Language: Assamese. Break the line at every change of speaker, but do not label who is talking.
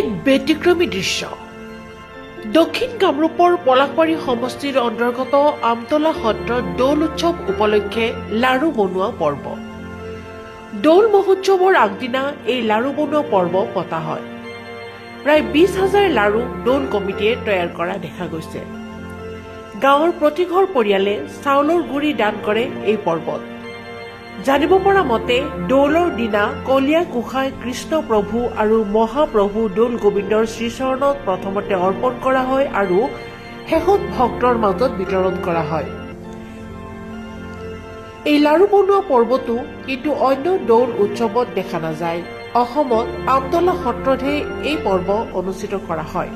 এক ব্যতিক্ৰমী দৃশ্য। দক্ষিণ কামৰূপৰ পলাশবাৰী সমষ্টিৰ অন্তৰ্গত আমতলা সত্ৰত দৌল উৎসৱ উপলক্ষে লাড়ু বনোৱা পৰ্ব। দৌল মহোৎসৱৰ আগদিনা এই লাড়ু বনোৱা পৰ্ব পতা হয়। প্ৰায় 20,000 লাড়ু দৌল কমিটিয়ে তৈয়াৰ কৰা দেখা গৈছে। গাঁৱৰ প্ৰতিঘৰ পৰিয়ালে চাউলৰ গুড়ি দান কৰে এই পৰ্বত। জানিব পৰা মতে দৌলৰ দিনা কলীয়া গোসাঁই কৃষ্ণ প্ৰভু আৰু মহাপ্ৰভু দৌল গোবিন্দৰ শ্ৰীচৰণত প্ৰথমতে অৰ্পণ কৰা হয় আৰু শেষত ভক্তৰ মাজত বিতৰণ কৰা হয়। এই লাড়ু বনোৱা পৰ্বটো কিন্তু অন্য দৌল উৎসৱত দেখা নাযায়। অসমত আমতলা সত্ৰতহে এই পৰ্ব অনুষ্ঠিত কৰা হয়।